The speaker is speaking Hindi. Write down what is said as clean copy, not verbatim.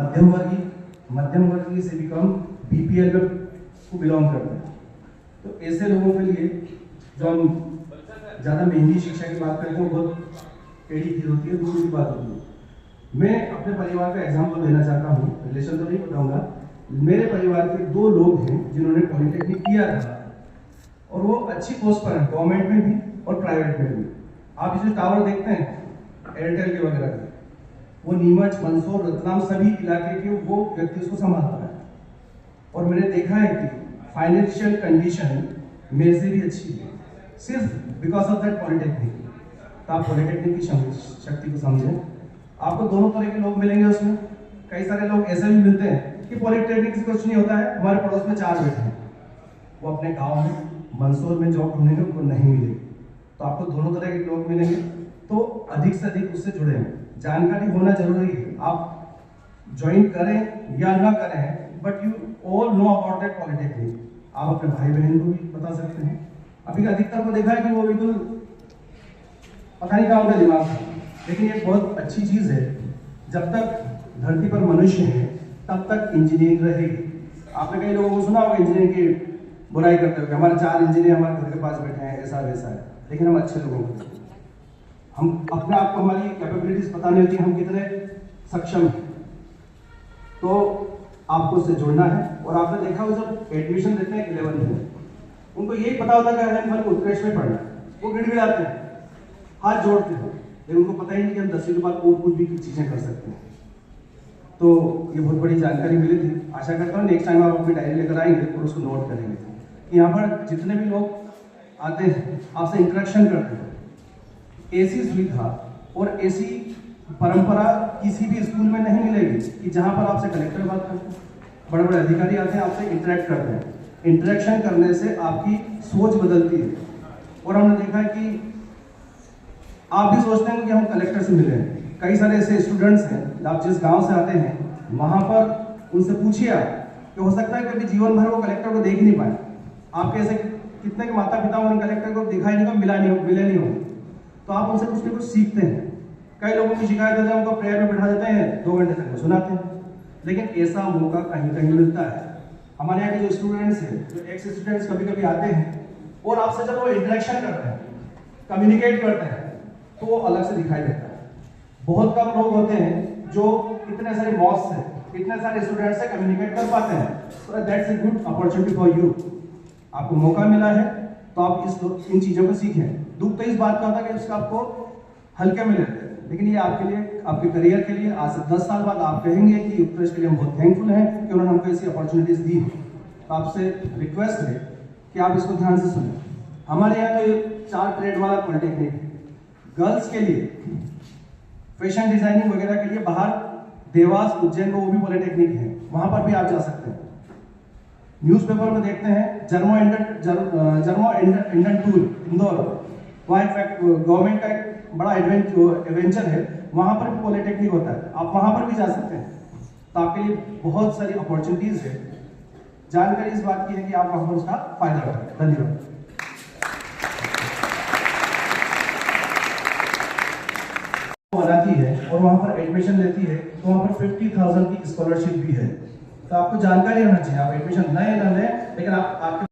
मध्यम वर्गीय से भी कम बीपीएल को बिलोंग करते हैं। तो ऐसे लोगों के लिए जो हम ज़्यादा महंगी शिक्षा की बात करते हैं वो बहुत टेढ़ी खीर होती है, दूर की बात होती है। मैं अपने परिवार का एग्जाम्पल देना चाहता हूँ, रिलेशन तो नहीं बताऊँगा। मेरे परिवार के 2 लोग हैं जिन्होंने पॉलिटेक्निक किया था और वो अच्छी पोस्ट पर हैं, गवर्नमेंट में भी और प्राइवेट में भी। आप इसमें टावर देखते हैं एयरटेल के वगैरह के, वो नीमच, मंदसौर, रतलाम सभी इलाके के वो व्यक्ति उसको संभालता है। और मैंने देखा है कि फाइनेंशियल कंडीशन मेरे से भी अच्छी है, सिर्फ बिकॉज ऑफ दैट पॉलिटेक्निक। तो आप पॉलिटेक्निक की शक्ति को समझें। आपको दोनों तरह के लोग मिलेंगे उसमें। कई सारे लोग ऐसे भी मिलते हैं कि पॉलिटेक्निक से कुछ नहीं होता है। हमारे पड़ोस में 4 बैठे हैं, वो अपने गाँव में मंदसौर में जॉब ढूंढेंगे, उनको नहीं मिलेगी। तो आपको दोनों तरह के लोग मिलेंगे, तो अधिक से अधिक उससे जुड़े हैं। जानकारी होना जरूरी है। आप ज्वाइन करें या ना करें, but you all know about that polytechnic. आप अपने भाई बहन को भी बता सकते हैं। अभी अधिकतर को देखा है कि वो बिल्कुल पता नहीं कहाँ उनका दिमाग था, लेकिन ये बहुत अच्छी चीज है। जब तक धरती पर मनुष्य है तब तक इंजीनियरिंग रहेगी। आपने कई लोगों को सुना होगा इंजीनियरिंग की बुराई करते हुए, हमारे 4 इंजीनियर हमारे घर के पास बैठे हैं, ऐसा वैसा है। लेकिन हम अच्छे लोगों को, हम अपने आप को, हमारी कैपेबिलिटीज पता नहीं होती, हम कितने सक्षम हैं। तो आपको उससे जुड़ना है। और आपने देखा हो जब एडमिशन देते हैं 11th में, उनको यही पता होता है कि हमें उत्कृष्ट में पढ़ना है। वो गिड़गिड़ाते हैं, हाथ जोड़ते हैं, लेकिन उनको पता ही नहीं कि हम 10वीं के बाद और कुछ भी चीजें कर सकते हैं। तो ये बहुत बड़ी जानकारी मिली थी। आशा करता हूँ नेक्स्ट टाइम आप अपनी डायरी लेकर आएंगे और उसको नोट करेंगे कि यहाँ पर जितने भी लोग आते हैं आपसे इंटरेक्शन करते हैं। ऐसी सुविधा और ऐसी परंपरा किसी भी स्कूल में नहीं मिलेगी कि जहाँ पर आपसे कलेक्टर बात करते हैं, बड़े बड़े अधिकारी आते हैं, आपसे इंटरेक्ट करते हैं। इंटरेक्शन करने से आपकी सोच बदलती है। और हमने देखा है कि आप भी सोचते हैं कि हम कलेक्टर से मिले हैं। कई सारे ऐसे स्टूडेंट्स हैं, आप जिस गांव से आते हैं वहां पर उनसे पूछिए आप कि हो सकता है कभी जीवन भर वो कलेक्टर को देख नहीं पाए। आपके ऐसे कितने के माता पिता उन्होंने कलेक्टर को दिखाई नहीं, मिले नहीं हो, तो आप उनसे कुछ न कुछ सीखते हैं। कई लोगों की शिकायत होती है, उनको प्रेयर में बैठा देते हैं, 2 घंटे तक सुनाते हैं। लेकिन ऐसा मौका कहीं कहीं मिलता है। हमारे यहाँ के जो स्टूडेंट्स हैं, जो एक्स स्टूडेंट्स कभी कभी आते हैं और आपसे जब वो इंटरेक्शन करते हैं, कम्युनिकेट करते हैं, तो वो अलग से दिखाई देता है। बहुत कम लोग होते हैं जो इतने सारे बॉस से, इतने सारे स्टूडेंट्स से कम्युनिकेट कर पाते हैं। तो that's a good opportunity for you. आपको मौका मिला है तो आप इन चीजों को सीखें। दुख तो इस बात का होता है कि उसका आपको हल्के में लेते हैं, लेकिन ये आपके लिए, आपके करियर के लिए, आज से 10 साल बाद आप कहेंगे कि उत्कृष्ट के लिए हम बहुत थैंकफुल हैं कि उन्होंने हमको ऐसी अपॉर्चुनिटीज दी। तो आपसे रिक्वेस्ट है कि आप इसको ध्यान से सुनें। हमारे यहाँ तो ये 4 ट्रेड वाला पॉलिटेक्निक है। गर्ल्स के लिए फैशन डिजाइनिंग वगैरह के लिए बाहर देवास, उज्जैन को वो भी पॉलिटेक्निक है, वहां पर भी आप जा सकते हैं। न्यूज़पेपर में देखते हैं जर्मो इंडन टूल इंदौर, वहाँ इनफैक्ट गवर्नमेंट का एक बड़ा एडवेंचर है, वहां पर भी पॉलिटेक्निक होता है, आप वहां पर भी जा सकते हैं। तो आपके लिए बहुत सारी अपॉर्चुनिटीज है। जानकारी इस बात की है कि आप वहां पर उसका फायदा उठाएं। धन्यवाद। बनाती है और वहां पर एडमिशन लेती है, तो वहां पर 50,000 की स्कॉलरशिप भी है। तो आपको जानकारी होना चाहिए, आप एडमिशन नए न लें, लेकिन आप आपके